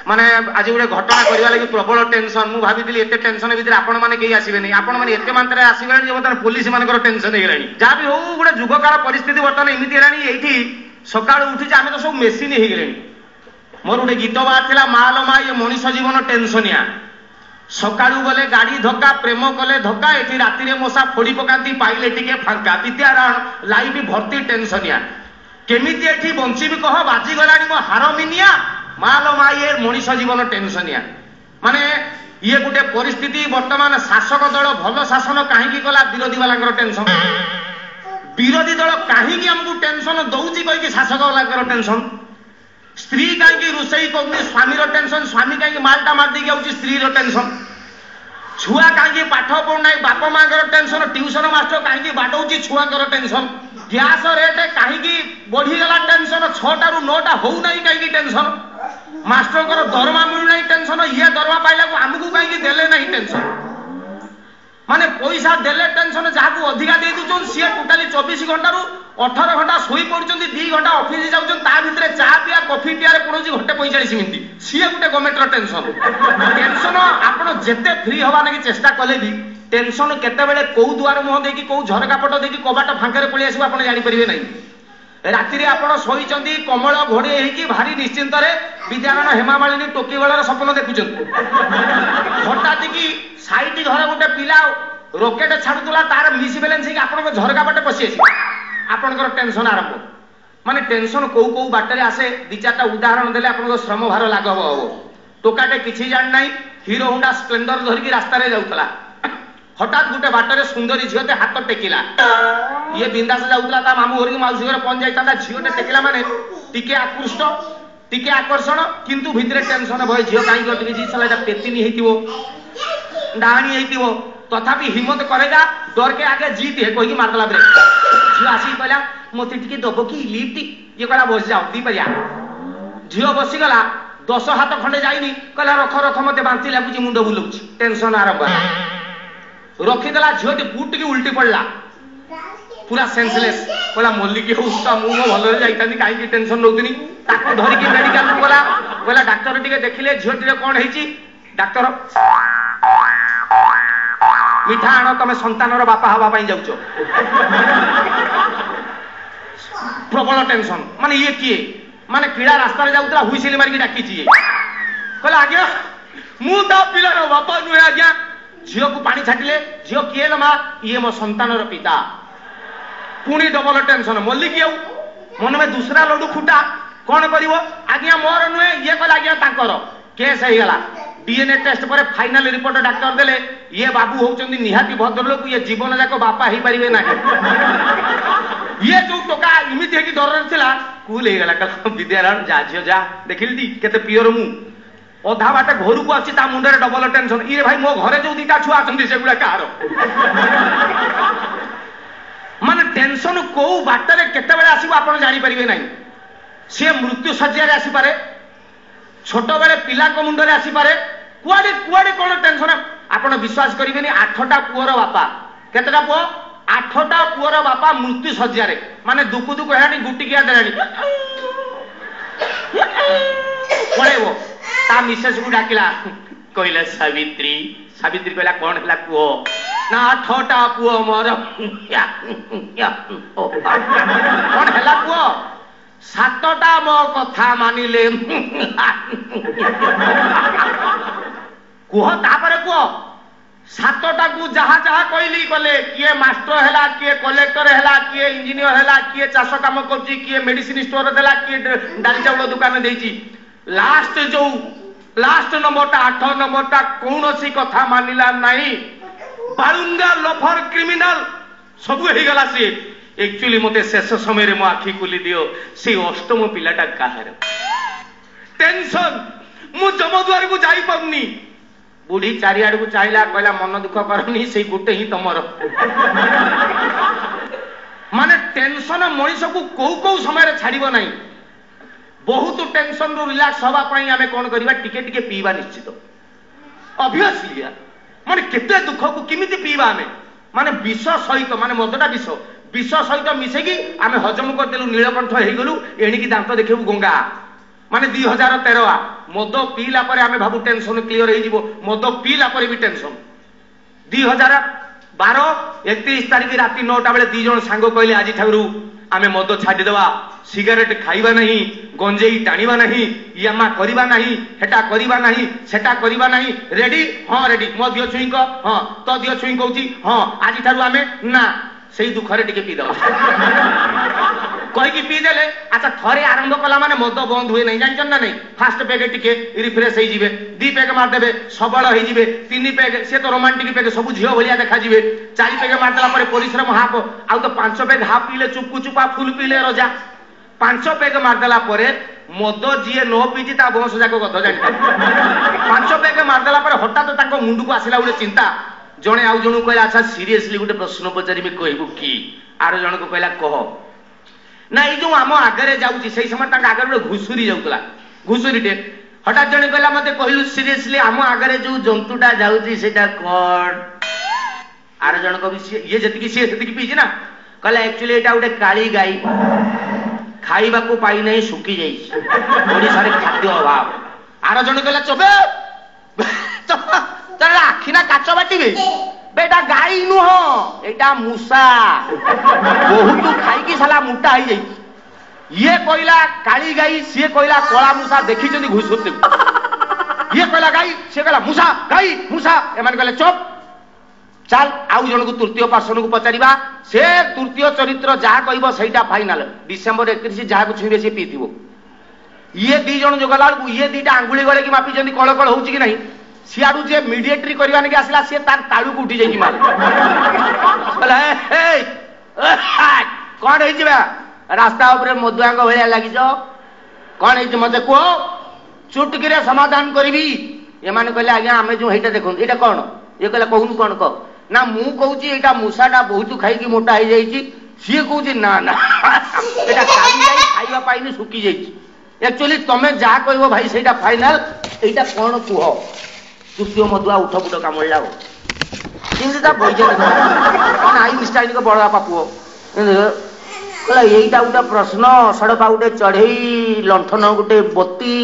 माने आज गोटे घटना करवा लगी प्रबल टेंशन मु भाभी एते टेंशन भितर आपण माने केही आसीबेनी आपण माने एते मात्रा आसीबेनी जे बर्तमान पुलिस मानकर टेंशन हेगलानी जहाँ भी हो गोटे जुगकाल परिस्थिति बर्तमान एमती हेलानी एठी सकाळ उठी आमे तो सब मेसिन हेगलानी मोर गोटे गीत बाहर थिला माल मा ये मनीष जीवन टेंशनिया सकाळू गले गाड़ी धक्का प्रेम कले धक्का एठी राति रे मशा फोड़ी पकांती पाइले टिके फांका विद्यारायण लाइफ भर्ती टेंशनिया केमिति एठी बंचिबी कह बाजी गलानी मो हारमिनिया माल मा ये मनीष जीवन टेंशनिया माने ये गोटे परिस्थिति वर्तमान शासक दल भल शासन कहीं कला विरोधी वाला टेंशन विरोधी दल कहीं आमको टेंशन दौची कहीं शासक वाला टेंशन स्त्री कहीं रोषई कर स्वामी टेंशन स्वामी कहीं मालटा मार देगी आउची स्त्री टेंशन छुआ कहीं पाठ पढ़ना बाप माँ टेंशन ट्यूशन मास्टर कहीं बाटौची छुआ टेंशन गैस रेट कहीं बढ़ीगला टेंशन 6टा ରୁ 9टा होना कहीं टेंशन मास्टर दरमा मिलूना टेंशन ये दरमा पाइला आमको कहीं देले नहीं टेंशन माने पैसा देले टेंशन जहाँ अधिका दे दून सी टोटाली 24 घंटा रू 18 घंटा शोई पड़ुं 2 घंटा ऑफिस जाऊँ ता भितर चा पिया कॉफी पिया पड़ोसी घंटे 45 मिनिट सी गोटे गवर्नमेंट टेंशन टेंशन आपड़ जिते फ्री हवा लगी चेष्टा कले भी टेंशन केतेबेले कौ दुआर मुह देकी कौ झरका पट देकी कबाट फांके पलि आसो आप जानीपारे ना राति रे आपण शोईचंदी कमल घोड़े होगी भारी निश्चिंत विद्यारायण हेमामालिनी टोकी बेलर स्वप्न देखुं हठात कि साइड घर गोटे पिला रॉकेट छाड़ूला तार मिस बैलेंस आप झरका बाटे पशि आपंकर टेंशन आरंभ माने टेंशन कौ कौ बाटे आसे 2-4टा उदाहरण देले आपन श्रम भार लाघव हम टोकाटे किसी जान ना हीरो होंडा स्प्लेंडर धरिकी रास्ता जाऊला हठात गोटे बाटर सुंदरी झीते हाथ टेकिला ये बिंदास जाऊला मामू घर की मौसी घर पहुंच जाता झीटे टेकिला माने टिके आकृष्ट टिके आकर्षण किंतु भितर टेंशन भय झील कहीं अटकी पेतिनी डाणी हो तथापि हिम्मत करेगा डर के आगे जीत है कहीं मारदेला ब्रेक झील आसिक कहला मत टे दब कि लिफ्ट ये कहला बस जाओ दी पारिया झील बसीगला 10 हाथ खंडे जाइनी कहला रख रख मत बांति लगुच मुंड बुलाऊँ टेंशन आरंभ रखीदेला झील फुट की उल्टी पड़ला पूरा सेंसलेस कहला मल्लिकी हो मुझे भल जाता कहीं टेंशन नौनी धरिकी मेडिकल को गला कहला डाक्तर टे देखिले झील कौन है डाक्तर मिठा आण तुम संतानर बापा हवा जाऊच प्रबल टेंशन माने ये किए माने क्रीड़ा रास्ता जाऊला हुईसिल मारिकी डाकी कहला आज्ञा मु पिलार बापा नुहे आज्ञा झील को पानी छाटिले झील किए लो माँ ये मो संतानर पिता पुणी डबल टेंशन मल्लिकी आउ मन में दूसरा लड्डू फुटा कौन कर आज्ञा मोर नुहे ये कहला आज्ञा तांकर केस होगा डीएनए टेस्ट पर फाइनल रिपोर्ट डाक्टर देले ये बाबू होचंदी निहाती भद्रलोक ये जीवन जाक बापा ही पारिबे ना ये जो टोका इमिति हेकी डर थिला कूल हे गला कल विद्यारायण जा झियो जा देखिली केते पियर मु अधा बाटे घर को आसी ता मुंडरे डबल टेंशन ये भाई मो घरे जो 2टा छुआ आछंदी सेगुला कार माने टेंशन को बाटरे केते बेले आसीबो आपण जानि परिबे नाही से मृत्यु सज्जा रे आसी पारे छोट बेले पिला को मुंडरे आसी पारे कुआडे कुआडे कोन टेंशन आपण विश्वास करिबेनी 8टा पुअर बापा केतेटा पुओ 8टा पुअर बापा मृत्यु सज्जा रे माने दुकु दुकु हेलानी गुटी किया देलानी पळेबो ता मिसेस को डाकिला कहला सावित्री सावित्री कहला कौन हला पुओ ना 8टा पुओ मोर कौन हला पुओ 7टा मो कथा मानिले कुह तापर कुह 7टा को जहा जहा कहली कले किए मास्टर हैला किए कलेक्टर हैला किए इंजीनियर हैला किए चाष काम करची किए मेडिसिन स्टोर देला किए डाली चाउल दुकान देची लास्ट नंबरटा 8 नंबरटा कौन सी कथा मानिला नहीं बालुंगा लफर क्रिमिनल सब हो गला सी एक्चुअली मते शेष समय रे मो आखि खुली दियो से अष्टम पिलाटा काहार टेंशन मु जमद्वार को जाई पाउनी बुढ़ी चारिआड़ को चाहिला कहला मन दुख करनी से गोटे ही तमर माने टेंशन मनीष को कौ कौ समय छाड़ब ना बहुत टेंशन रु रिलैक्स हवा पई आमे कोन करबा टिके टिके पीवा निश्चित ऑब्वियसली माने केते दुख को किमिति पीवा आमे माने विष सहित माने मदटा विष सहित मिसेकी आमे हजम कर देलु नीलकंठ हे गलु एणिकी दांत देखिबु गंगा माने 2013 मद पीला पर आम भावु टेंशन क्लीयर हो मद पीला पर भी टेंशन 2012 31 तारिख राति 9टा बेले 2 जन सांग कहले आज ठाकुर आमे मद छाड़ीदेवा सिगरेट खाइबा नहीं गंजेई टाणीबा नहीं यामा करिबा नहीं हेटा करिबा नहीं सेटा करिबा नहीं रेडी हाँ रेडी मो दियो छुई को हाँ तो दियो छुई कहूची हाँ आज ठाकुर आमे ना से दुखरे टिके पीद कहीकि पीदेले अच्छा थरे आरंभ कला माने मद बंद हुए नहीं जानछन ना नहीं फास्ट पेग टिके रिफ्रेश हो जिवे 2 पेग मारदेबे सबल हो जिवे 3 पेग से तो रोमांटिक पेग सब झियो भलिया देखा जिवे 4 पेग मारदेला परे परिश्रम हाफ आउ तो 5 पेग हाफ पीले चुपकु चुपा फुल पीले रजा 5 पेग मारदेला परे मद जीए न पीची ता बंश जाक गध जानि 5 पेग मारदेला परे हठात ताको मुंडू को आसिला उले चिंता जणे आउ जणु कहला अच्छा सीरियसली गोटे प्रश्न पचारिबे कहबो की आरो जण को कहला कह ना ये जो आम आगे जाऊँगी से समय आगे गोटे घुषुरी जाऊला घुषुरीटे हठात जने कहला मत कहलु सीरियसली आम आगे जो जंतुटा जाऊँगी सेटा कौन आर जन को ये जी सी से पीछे ना कहला एक्चुअली एटा गोटे काली गाई खाइबा को पाई नहीं सुखी जाइए खाद्य अभाव आर जन कहला चबे आखि ना काच बाटे बेटा गाई नुह एटा मूसा बहुत खाई साला मोटा हो जाए ये कहला काली गाई सी कहला कला मूसा देखी घुषुर ये कहला गाई सी कहला मूसा गाई मूसा एम कहले चुप चल आउ जन को तृतीय पर्सन को पचारिबा से तृतीय चरित्र जहाँ कहब सहीटा फाइनाल डिसेम्बर 31 जहाँ को छुईबे सी पीथिबो ये 2 जन जो गला ये 2टा आंगुली गले कि मापी कल कल हो कि नहीं सियाड़ू जे मीडिएटरी करवा के आसला सी तार तालू को उठी जाई मार कौन है रास्ता ऊपर मधुआंग भाया लगी कौन है मत कह चुटकी समाधान करी एम कहले आज्ञा आम जो ये देखो ये कौन ये कहला कहून कौन कह ना मु कहूँ यहाँ मूसाटा बहुत खाई मोटा हो जाइए सी कहूँ ना ना यहाँ खाइबा पाई सुखी जाइए एक्चुअली तुम जहाँ कह भाई से फाइनाल यहाँ कौन कह तृतीय मधुआ उठ पुट कामड़ा आइनस्टाइन बड़ बापा पुओ कहला यहीटा गोटे प्रश्न सड़का गोटे चढ़ई लंठन गोटे बत्ती